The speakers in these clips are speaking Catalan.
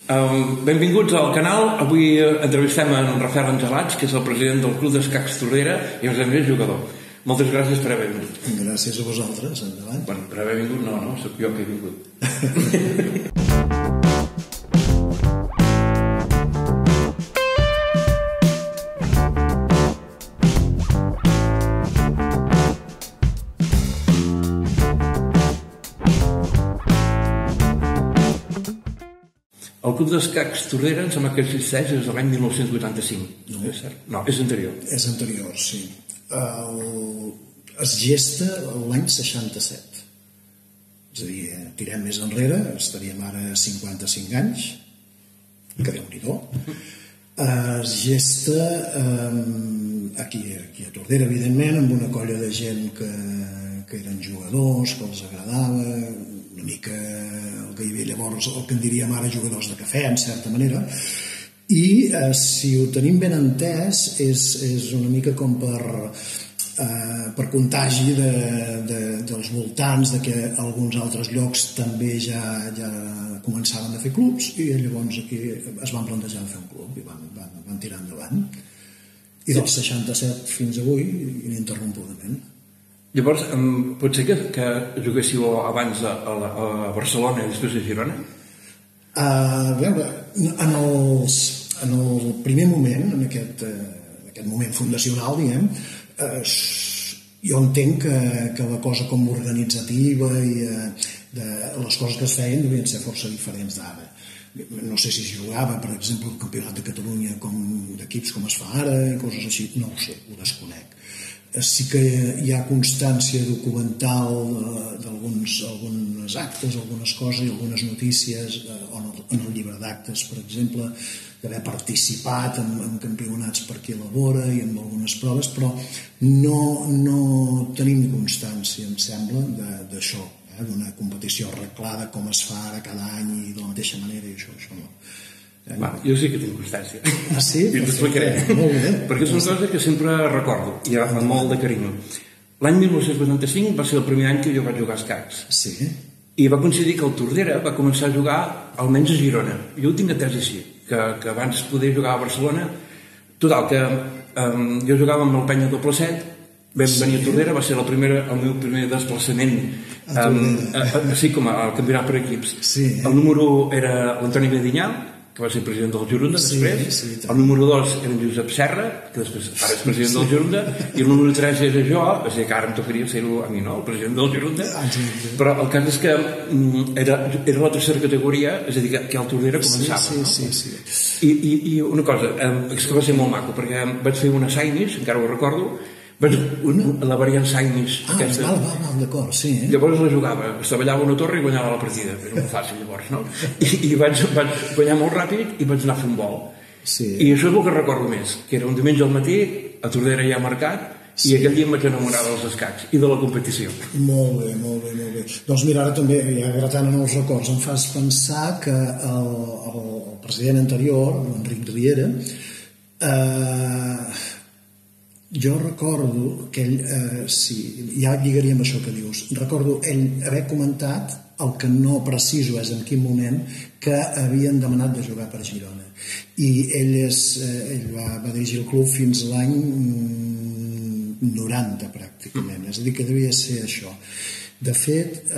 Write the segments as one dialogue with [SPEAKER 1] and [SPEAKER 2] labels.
[SPEAKER 1] Benvinguts al canal. Avui entrevistem en Rafael Angelats, que és el president del Club d'Escacs Tordera i a més jugador. Moltes gràcies per haver vingut.
[SPEAKER 2] Gràcies a vosaltres, endavant.
[SPEAKER 1] Bueno, per haver vingut no, sóc jo que he vingut. El Club d'Escacs Tordera em sembla que existeix des de l'any 1985. No és cert? No, és anterior.
[SPEAKER 2] És anterior, sí. Es gesta l'any 67. És a dir, tirem més enrere, estaríem ara 55 anys, que Déu-n'hi-do. Es gesta aquí a Tordera, evidentment, amb una colla de gent que eren jugadors, que els agradava, una mica el que hi havia llavors, el que en diríem ara jugadors de cafè, en certa manera, i si ho tenim ben entès és una mica com per contagi dels voltants de que alguns altres llocs també ja començaven a fer clubs i llavors aquí es van plantejar de fer un club i van tirar endavant i del 67 fins avui ininterrompudament.
[SPEAKER 1] Llavors, pot ser que juguéssiu abans a Barcelona i després a Girona?
[SPEAKER 2] A veure, en el primer moment, en aquest moment fundacional, diguem, jo entenc que la cosa com organitzativa i les coses que es feien devien ser força diferents d'ara. No sé si es jugava, per exemple, el Campionat de Catalunya d'equips com es fa ara i coses així, no ho sé, ho desconec. Sí que hi ha constància documental d'alguns actes, algunes coses i algunes notícies en el llibre d'actes, per exemple, d'haver participat en campionats per aquí a la vora i en algunes proves, però no tenim constància, em sembla, d'això, d'una competició arreglada com es fa ara cada any i de la mateixa manera i això no.
[SPEAKER 1] Jo sí que tinc constància.
[SPEAKER 2] Ah, sí?
[SPEAKER 1] I t'explicaré.
[SPEAKER 2] Molt bé.
[SPEAKER 1] Perquè és una cosa que sempre recordo i amb molt de carinyo. L'any 1985 va ser el primer any que jo vaig jugar a escacs.
[SPEAKER 2] Sí.
[SPEAKER 1] I va coincidir que el Tordera va començar a jugar almenys a Girona. Jo ho tinc entès així, que abans poder jugar a Barcelona. Total, que jo jugava amb el Penya Doble Set, vam venir a Tordera, va ser el meu primer desplaçament així com al campionat per equips. El número 1 era l'Antoni Medinyà, que va ser president del Jorunda després. El número 2 era en Josep Serra, que després ara és president del Jorunda, i el número 3 era jo, és a dir, que ara em tocaria ser-ho a mi, no?, el president del Jorunda. Però el cas és que era la tercera categoria, és a dir, que el Tordera començava. I una cosa, és que va ser molt maco, perquè vaig fer una Sainis, encara ho recordo, la variant Sainis.
[SPEAKER 2] D'acord, sí.
[SPEAKER 1] Llavors la jugava, es treballava una torre i guanyava la partida, era molt fàcil llavors, no? I vaig guanyar molt ràpid i vaig anar a fer un vol. I això és el que recordo més, que era un diumenge al matí, a Tordera ja marcat, i aquell dia em vaig enamorar dels escacs i de la competició.
[SPEAKER 2] Molt bé. Doncs mira, ara també, ja gratant en els records, em fas pensar que el president anterior, l'Enric Riera, jo recordo que ell, ja lligaria amb això que dius, recordo ell haver comentat, el que no preciso és en quin moment, que havien demanat de jugar per Girona. I ell va dirigir el club fins l'any 90, pràcticament. És a dir, que devia ser això. De fet,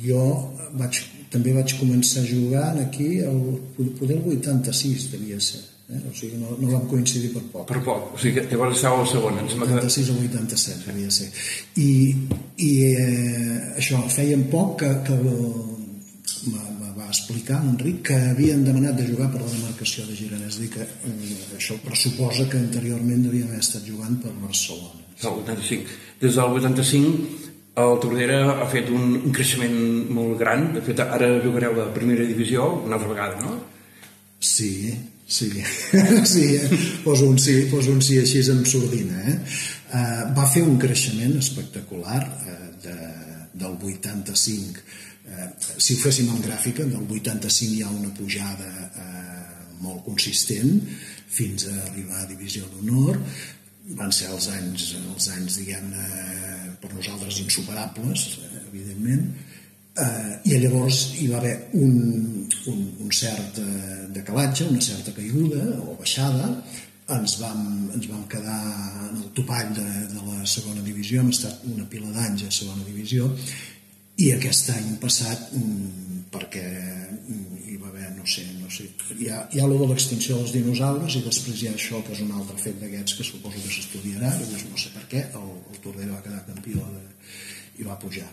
[SPEAKER 2] jo també vaig començar a jugar aquí, poder el 86 devia ser. O sigui, no vam coincidir per poc.
[SPEAKER 1] Per poc, o sigui, llavors estava al segon.
[SPEAKER 2] 86 o 87, devia ser. I això, feien poc que me va explicar l'Enric que havien demanat de jugar per la demarcació de Girona. És a dir, que això pressuposa que anteriorment devien haver estat jugant per Barcelona.
[SPEAKER 1] El 85. Des del 85 el Tordera ha fet un creixement molt gran. De fet, ara jugareu a primera divisió una altra vegada, no?
[SPEAKER 2] Sí, poso un sí així amb sordina. Va fer un creixement espectacular del 85. Si ho féssim en gràfica, del 85 hi ha una pujada molt consistent fins a arribar a divisió d'honor. Van ser els anys, diguem-ne, per nosaltres insuperables, evidentment. I llavors hi va haver decalatge, una certa caiguda o baixada. Ens vam quedar en el topall de la segona divisió, hem estat una pila d'anys a segona divisió, i aquest any passat, perquè hi va haver, no sé, hi ha allò de l'extinció dels dinosaures i després hi ha això, que és un altre fet d'aquests que suposo que s'estudiarà, llavors no sé per què, el Tordera va quedar campió i va pujar.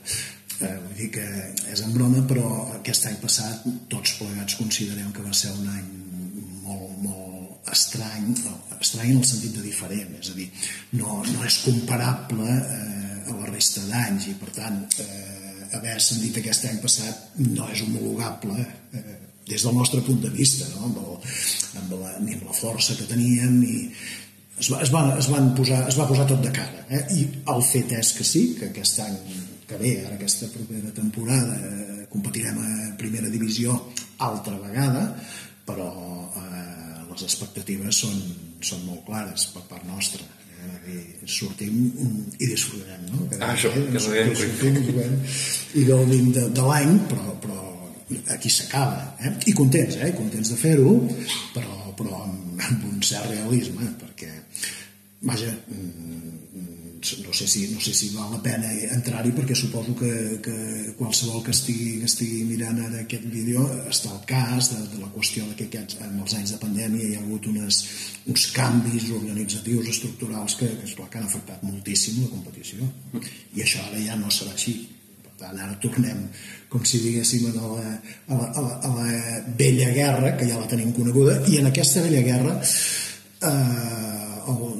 [SPEAKER 2] Vull dir que és en broma, però aquest any passat tots plegats considerem que va ser un any molt estrany en el sentit de diferent, és a dir, no és comparable a la resta d'anys i per tant haver ascendit aquest any passat no és homologable des del nostre punt de vista, no? Ni amb la força que teníem, ni es va posar tot de cara, i el fet és que sí, que aquest any que ve, ara aquesta propera temporada competirem a primera divisió altra vegada, però les expectatives són molt clares per part nostra. Sortim i disfrutarem, no?
[SPEAKER 1] Això, que
[SPEAKER 2] sortim i gaudim de l'any, però aquí s'acaba, i contents de fer-ho, però amb un cert realisme, perquè vaja, no sé si val la pena entrar-hi, perquè suposo que qualsevol que estigui mirant ara aquest vídeo està al cas de la qüestió que en els anys de pandèmia hi ha hagut uns canvis organitzatius, estructurals que han afectat moltíssim la competició, i això ara ja no serà així. Per tant, ara tornem, com si diguéssim, a la vella guerra, que ja la tenim coneguda, i en aquesta vella guerra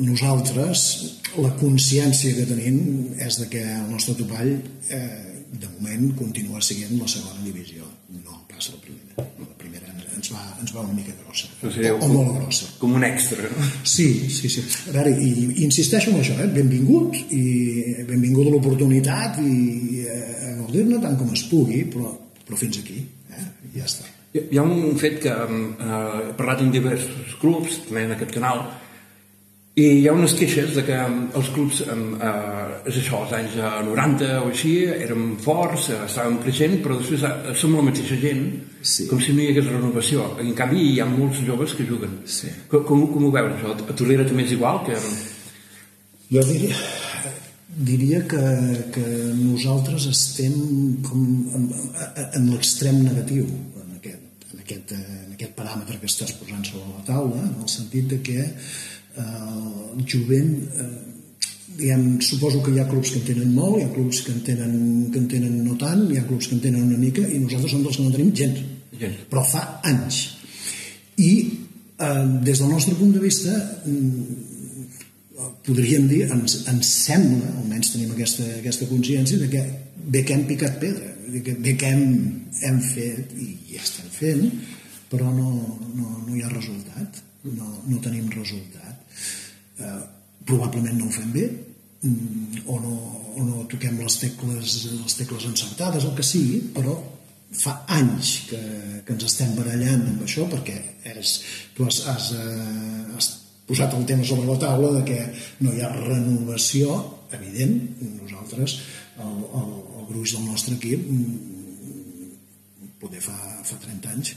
[SPEAKER 2] nosaltres, la consciència que tenim és que el nostre topall de moment continua sent la segona divisió, no passa la primera. La primera ens va una mica grossa, o molt grossa.
[SPEAKER 1] Com un extra, no?
[SPEAKER 2] Sí. A veure, i insisteixo en això, benvingut, i benvinguda l'oportunitat, i a gaudir-ne tant com es pugui, però fins aquí, i ja està.
[SPEAKER 1] Hi ha un fet que he parlat amb diversos clubs, també en aquest canal, i hi ha unes queixes de que els clubs, és això, als anys 90 o així, érem forts, estàvem creixent, però després som la mateixa gent, com si no hi hagués renovació. En canvi, hi ha molts joves que juguen. Com ho veus, això? A Tordera també és igual?
[SPEAKER 2] Jo diria que nosaltres estem en l'extrem negatiu, en aquest paràmetre que estàs posant sobre la taula, en el sentit de que el jovent, suposo que hi ha clubs que en tenen molt, hi ha clubs que en tenen no tant, hi ha clubs que en tenen una mica, i nosaltres som dels que no tenim gens, però fa anys. I des del nostre punt de vista podríem dir, ens sembla, almenys tenim aquesta consciència de que bé que hem picat pedra, bé que hem fet i ja estem fent, però no hi ha resultat, no tenim resultat. Probablement no ho fem bé, o no toquem les tecles encertades, el que sigui, però fa anys que ens estem barallant amb això, perquè tu has posat el tema sobre la taula de que no hi ha renovació evident. Nosaltres, el gruix del nostre equip, poder fa 30 anys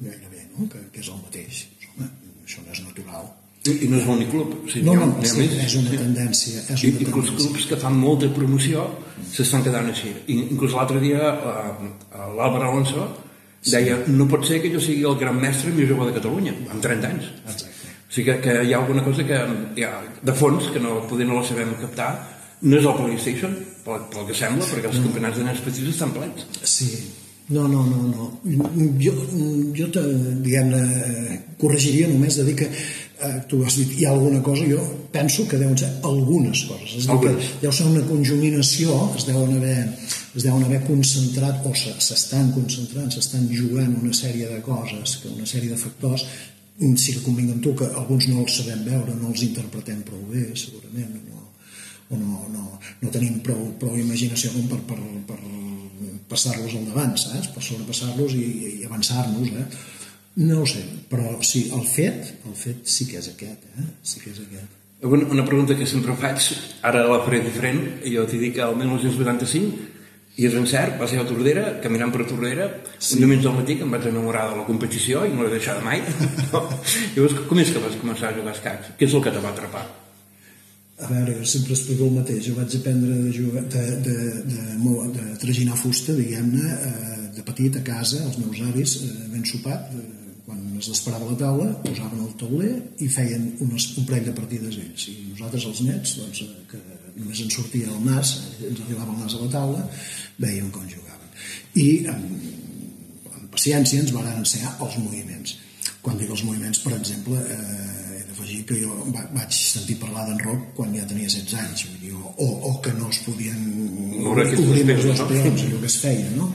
[SPEAKER 2] gairebé, que és el mateix. Home, això no és natural.
[SPEAKER 1] I no és l'únic club.
[SPEAKER 2] No, és una tendència.
[SPEAKER 1] Inclús clubs que fan molta promoció s'estan quedant així. Inclús l'altre dia l'Àlvaro Alonso deia, no pot ser que jo sigui el gran mestre millor jugador de Catalunya, amb 30 anys.
[SPEAKER 2] Exacte.
[SPEAKER 1] O sigui que hi ha alguna cosa que hi ha de fons que poder no la sabem captar. No és el PlayStation, pel que sembla, perquè els campionats de nens petits estan plens.
[SPEAKER 2] Sí. No. Jo corregiria només de dir que tu has dit, hi ha alguna cosa, jo penso que deuen ser algunes coses, és a dir, que deu ser una conjuminació, es deuen haver concentrat, o s'estan concentrant, s'estan jugant una sèrie de coses, una sèrie de factors. Sí que convinc amb tu que alguns no els sabem veure, no els interpretem prou bé, segurament, o no tenim prou imaginació com per passar-los al davant, saps? Per sobrepassar-los i avançar-nos, No ho sé, però sí, el fet sí que és aquest, sí que és aquest.
[SPEAKER 1] Una pregunta que sempre faig, ara la faré diferent, jo t'hi dic que el 1985 I és encert, va ser a Tordera, caminant per Tordera, un diumenge al matí que em vaig enamorar de la competició i no l'he deixada mai. Llavors, com és que vas començar a jugar a escacs? Què és el que te va atrapar?
[SPEAKER 2] A veure, jo sempre explico el mateix. Jo vaig aprendre de traginar fusta, diguem-ne, de petit a casa, els meus avis, ben sopat, quan es desperava a la taula, posaven el tauler i feien un parell de partides ells. I nosaltres, els nets, doncs, que només ens sortia el nas, ens arribava el nas a la taula, veiem com jugaven. I amb paciència ens van ensenyar els moviments. Quan dic els moviments, per exemple, he d'afegir que jo vaig sentir parlar d'en rock quan ja tenia 16 anys, o que no es podien obrir més els peons, allò que es feia, no?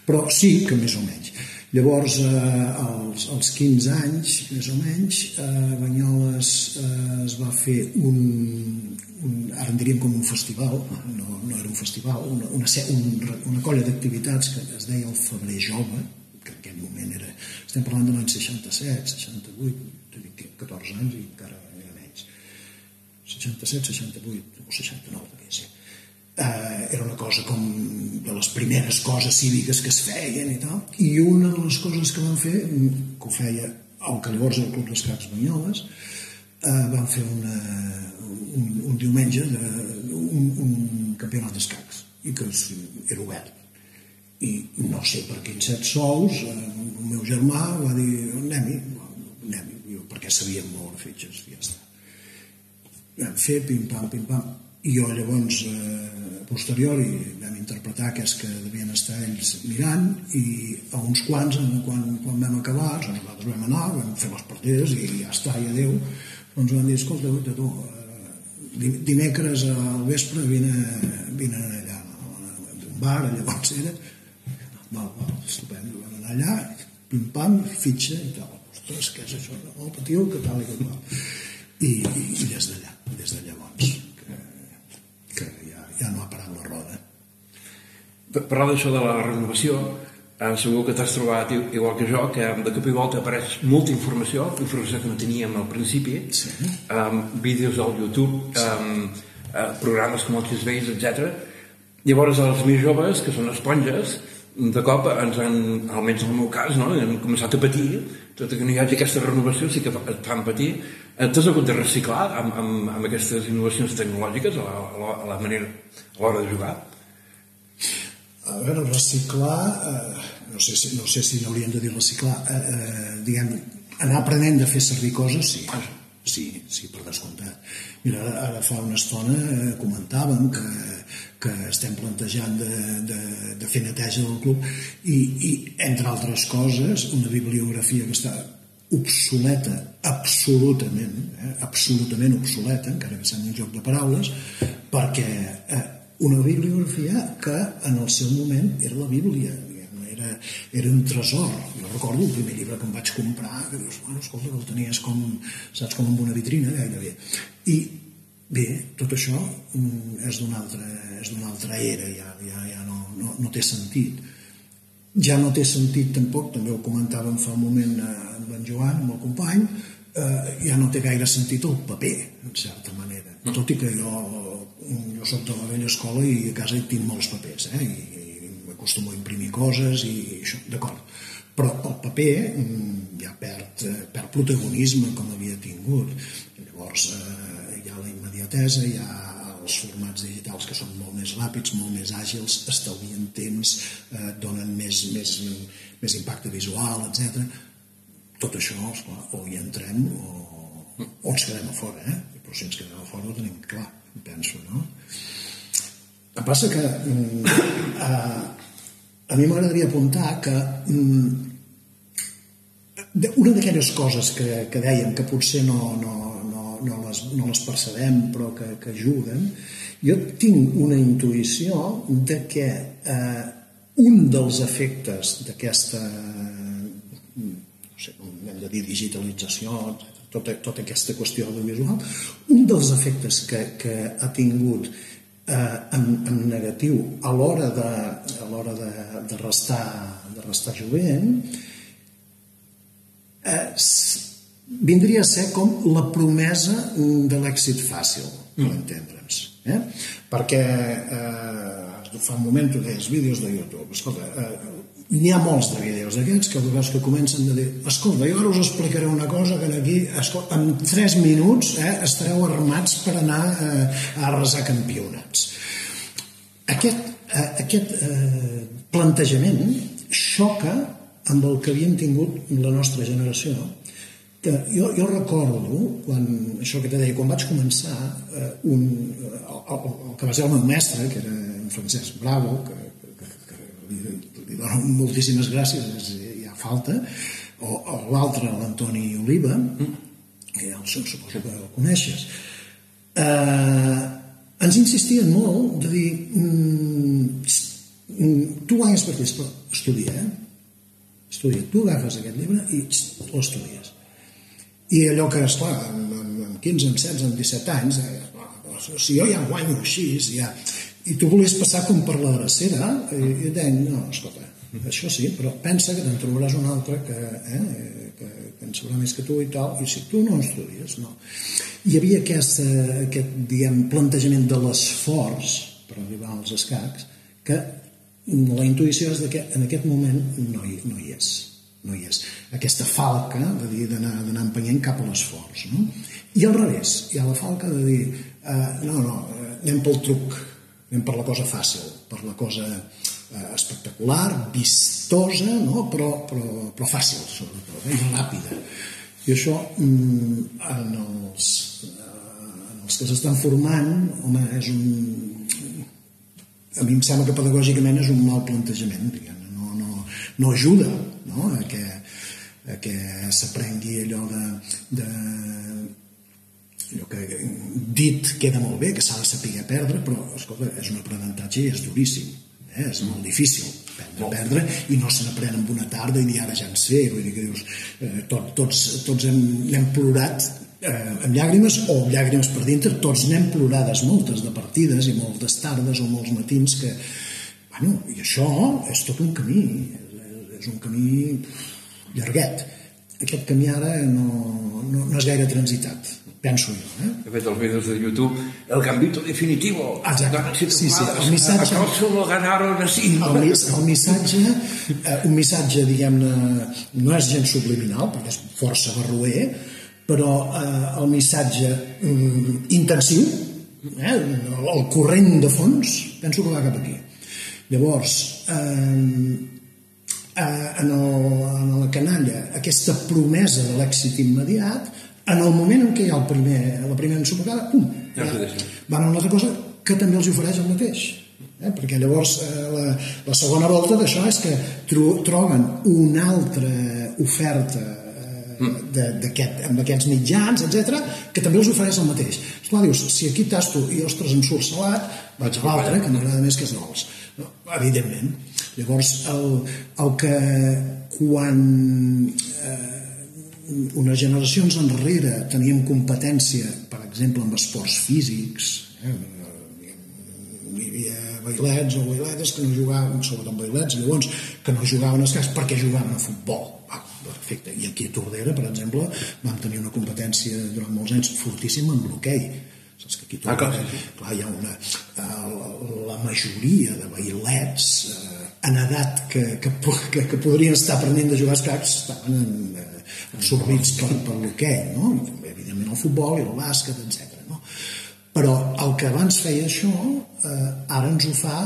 [SPEAKER 2] Però sí que més o menys. Llavors, als 15 anys, més o menys, a Banyoles es va fer ara en diríem com un festival, no era un festival, una colla d'activitats que es deia el Febrer Jove, que en aquell moment era, estem parlant de l'any 67, 68, 14 anys i encara era menys, 67, 68 o 69 devia ser. Era una cosa com de les primeres coses cíviques que es feien i tal, i una de les coses que van fer, que ho feia el que llavors era el Club d'Escacs Banyoles, van fer un diumenge un campionat d'escacs i que era obert. I no sé per quins set sous el meu germà va dir anem-hi, perquè sabíem moure fitxes i ja està. Vam fer pim-pam, pim-pam, i jo llavors a posteriori vam interpretar que és que devien estar ells mirant, i a uns quants quan vam acabar nosaltres vam anar, vam fer les partides i ja està, i adeu, doncs van dir, escolta, tu dimecres al vespre vine allà un bar, llavors era estupendo, vam anar allà, pim-pam, fitxa i tal, ostres, què és això, no patiu, que tal i que tal, i des de llavors que ja no ha parat la roda.
[SPEAKER 1] Parlar d'això de la renovació, segur que t'has trobat, igual que jo, que de cop i volta apareix molta informació que no teníem al principi, vídeos al YouTube, programes com el Xisveis, etc. Llavors els més joves, que són esponges, de cop ens han, almenys en el meu cas, han començat a patir, tot i que no hi hagi aquesta renovació sí que et fan patir. T'has hagut de reciclar amb aquestes innovacions tecnològiques a l'hora de jugar?
[SPEAKER 2] A veure, reciclar, no sé si n'hauríem de dir reciclar, diguem, anar aprenent de fer servir coses, sí, per descomptat. Mira, ara fa una estona comentàvem que estem plantejant de fer neteja del club i entre altres coses, una bibliografia que està obsoleta, absolutament obsoleta, encara que sembli un joc de paraules, perquè una bibliografia que en el seu moment era la Bíblia, era un tresor. Jo recordo el primer llibre que em vaig comprar, que dius, bueno, escolta, el tenies com, saps, com en una vitrina, gairebé. I bé, tot això és d'una altra era, ja no té sentit. Ja no té sentit tampoc, també ho comentàvem fa un moment amb en Joan, amb el company, ja no té gaire sentit el paper, en certa manera. Tot i que jo soc de la vella escola i a casa hi tinc molts papers, i m'acostumo a imprimir coses i això, d'acord. Però el paper ja perd protagonisme com havia tingut. Llavors hi ha la immediatesa, hi ha els formats digitals que són molt més ràpids, molt més àgils, estalvien temps, donen més impacte visual, etc. Tot això, esclar, o hi entrem o ens quedem a fora, però si ens quedem a fora ho tenim clar, penso, no? El que passa que a mi m'agradaria apuntar que una d'aquelles coses que dèiem que potser no les percebem però que ajuden, jo tinc una intuïció de que un dels efectes d'aquesta, no sé, hem de dir digitalització, tota aquesta qüestió audiovisual, un dels efectes que ha tingut en negatiu a l'hora de restar jovent vindria a ser com la promesa de l'èxit fàcil, per entendre'ns. Perquè fa un moment tu deies vídeos de YouTube. Escolta, n'hi ha molts de vídeos d'aquests que veus que comencen a dir escolta, jo ara us explicaré una cosa que aquí en 3 minuts estareu armats per anar a arrasar campionats. Aquest plantejament xoca amb el que havíem tingut la nostra generació. Jo recordo, això que te deia, quan vaig començar, el que va ser el meu mestre, que era en Francesc Bravo, que li dono moltíssimes gràcies, hi ha falta, o l'altre, l'Antoni Oliva, que ja suposo que el coneixes, ens insistien molt de dir tu guanyes partits, però estudia, estudia, tu agafes aquest llibre i l'estudies. I allò que, esclar, amb 15, amb 16, amb 17 anys, si jo ja guanyo així, i tu volies passar com per la drecera, i deien, no, escolta, això sí, però pensa que te'n trobaràs un altre que en sabrà més que tu i tal, i si tu no estudies, no. Hi havia aquest plantejament de l'esforç per arribar als escacs, que la intuïció és que en aquest moment no hi és. No hi és. Aquesta falca de dir d'anar empenyent cap a l'esforç. I al revés, hi ha la falca de dir no, anem pel truc, anem per la cosa fàcil, per la cosa espectacular, vistosa, però fàcil, sobretot, i ràpida. I això, en els que s'estan formant, home, a mi em sembla que pedagògicament és un mal plantejament, diguem-ne, no ajuda a que s'aprengui allò allò que dit queda molt bé, que s'ha de saber perdre, però, escolta, és un aprenentatge i és duríssim, és molt difícil perdre, i no se n'aprèn en una tarda i ara ja en sé, vull dir que dius, tots hem plorat amb llàgrimes o llàgrimes per dintre, tots n'hem plorades moltes de partides i moltes tardes o molts matins que, bueno, i això és tot un camí, és un camí llarguet. Aquest camí ara no és gaire transitat, penso jo.
[SPEAKER 1] He fet els vídeos de YouTube, el cambito definitivo.
[SPEAKER 2] Exacte, sí, el missatge...
[SPEAKER 1] Lo ganaron así.
[SPEAKER 2] El missatge, un missatge, diguem-ne, no és gens subliminal, perquè és força barroer, però el missatge intensiu, el corrent de fons, penso que va cap aquí. Llavors, en la canalla, aquesta promesa de l'èxit immediat, en el moment en què hi ha la primera ensopegada, pum, van a una altra cosa que també els ofereix el mateix. Perquè llavors la segona volta d'això és que troben una altra oferta amb aquests mitjans, etc., que també els ofereix el mateix. Esclar, dius, si aquí tasto i, ostres, em surt salat, vaig a l'altre, que m'agrada més que és dolç. Evidentment. Llavors, el que quan unes generacions enrere teníem competència, per exemple, amb esports físics, hi havia bailets o bailetes que no jugaven, sobretot bailets, llavors, que no jugaven a escacs perquè jugaven a futbol. Perfecte. I aquí a Tordera, per exemple, vam tenir una competència durant molts anys fortíssima en l'hoquei. Saps que aquí a Tordera, clar, hi ha la majoria de bailets en edat que podrien estar aprenent a jugar a escacs estaven absorbits per l'hoquei, no? Evidentment el futbol i el bàsquet, etc. Però el que abans feia això, ara ens ho fa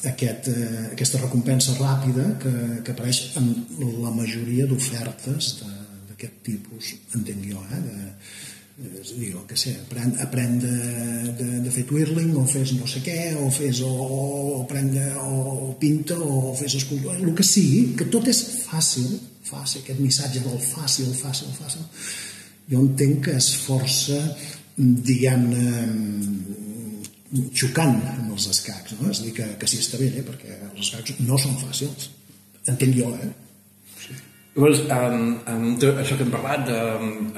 [SPEAKER 2] aquesta recompensa ràpida que apareix en la majoria d'ofertes d'aquest tipus, entenc jo, és a dir, el que sé, aprèn de fer twirling, o fes no sé què, o fes o pinta, o fes escultura, el que sigui, que tot és fàcil, aquest missatge del fàcil, jo entenc que és força, diguem-ne, xocant amb els escacs, no? És a dir, que sí està bé, perquè els escacs no són fàcils, entenc jo,
[SPEAKER 1] Llavors, això que hem parlat de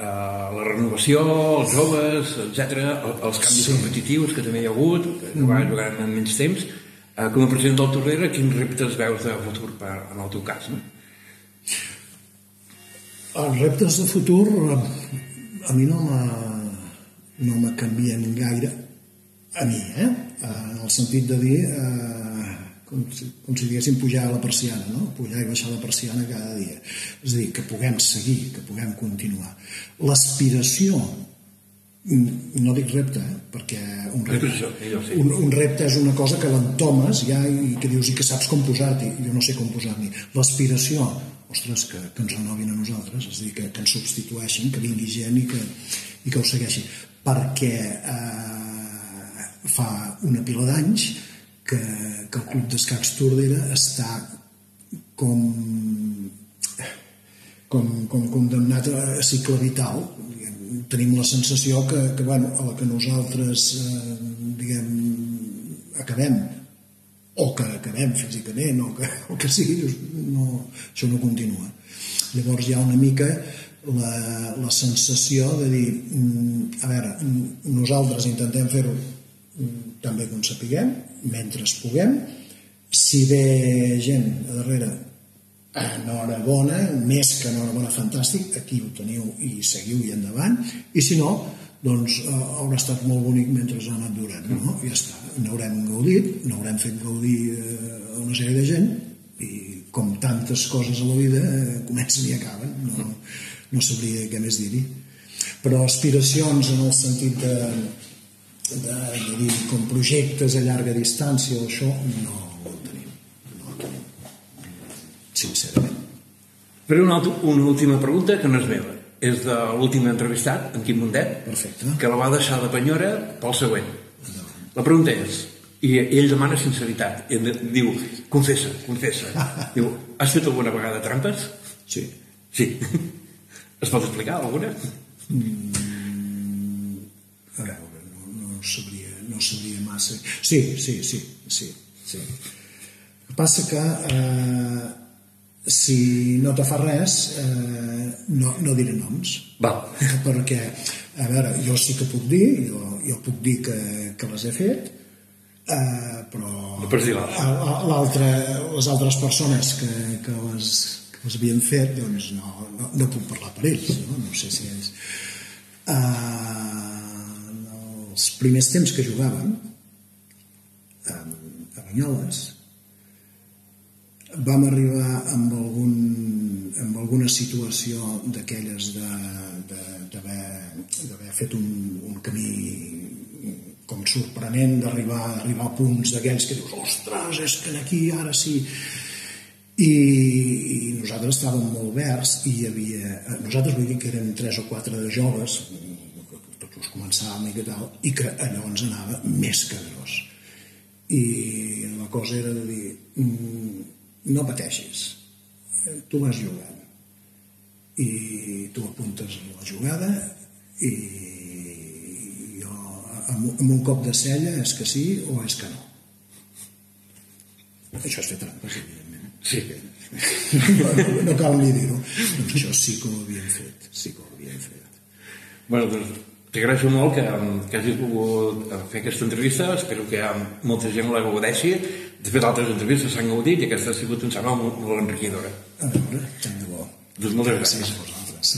[SPEAKER 1] la renovació, els joves, etc., els canvis competitius que també hi ha hagut, que jugant en menys temps, com a president del Tordera, quins reptes veus de futur en el teu cas?
[SPEAKER 2] Els reptes de futur a mi no me canvien gaire, a mi, en el sentit de dir com si diguéssim pujar a la persiana, no? Pujar i baixar la persiana cada dia. És a dir, que puguem seguir, que puguem continuar. L'aspiració, no dic repte, perquè un repte és una cosa que l'entomes ja i que dius i que saps com posar-t'hi. Jo no sé com posar-m'hi. L'aspiració, ostres, que ens renovin a nosaltres, és a dir, que ens substitueixin, que vingui gent i que ho segueixi. Perquè fa una pila d'anys que el Club d'Escacs Tordera està com condemnat a cicle vital. Tenim la sensació que a la que nosaltres acabem o que acabem físicament o que sigui, això no continua. Llavors hi ha una mica la sensació de dir a veure, nosaltres intentem fer-ho tan bé com sapiguem, mentre puguem. Si ve gent a darrere, enhorabona, més que enhorabona, fantàstic, aquí ho teniu i seguiu i endavant, i si no, doncs haurà estat molt bonic mentre ha anat durant, no? Ja està, n'haurem gaudit, n'haurem fet gaudir a una sèrie de gent, i com tantes coses a la vida comencen i acaben, no sabria què més dir-hi. Però aspiracions en el sentit de dir com projectes a llarga distància o això, no ho tenim, sincerament.
[SPEAKER 1] Però una última pregunta que no és meva, és de l'últim entrevistat, en Quim Mundet.
[SPEAKER 2] Perfecte.
[SPEAKER 1] Que la va deixar de penyora pel següent. La pregunta és, i ell demana sinceritat, i diu, confessa, diu, has fet alguna vegada trampes?
[SPEAKER 2] Sí.
[SPEAKER 1] Es pot explicar alguna?
[SPEAKER 2] A veure, no sabria massa. Sí. El que passa que si no te fa res no diré noms.
[SPEAKER 1] Val.
[SPEAKER 2] Perquè, a veure, jo sí que puc dir, jo puc dir que les he fet, però les altres persones que les havien fet, doncs no puc parlar per ells, no sé si és... Els primers temps que jugàvem a Banyoles vam arribar amb alguna situació d'aquelles d'haver fet un camí com sorprenent, d'arribar a punts d'aquells que dius, ostres, és que aquí ara sí. I nosaltres estàvem molt verds i hi havia... Nosaltres vull dir que eren 3 o 4 de joves, tots començàvem i que tal, i que allò ens anava més que gros. I la cosa era de dir, no pateixis, tu vas jugant i tu apuntes la jugada i jo amb un cop de cella és que sí o és que no. Això és fer trampes, evidentment.
[SPEAKER 1] Sí.
[SPEAKER 2] No cal ni dir-ho. Doncs això sí que ho havíem fet.
[SPEAKER 1] Bueno, doncs t'agraeixo molt que hagis pogut fer aquesta entrevista. Espero que molta gent la gaudeixi. De fet, altres entrevistes s'han gaudit i aquesta ha sigut, em sembla, molt enriquidora.
[SPEAKER 2] A veure, tant de bo.
[SPEAKER 1] Doncs moltes gràcies.
[SPEAKER 2] Gràcies a vosaltres.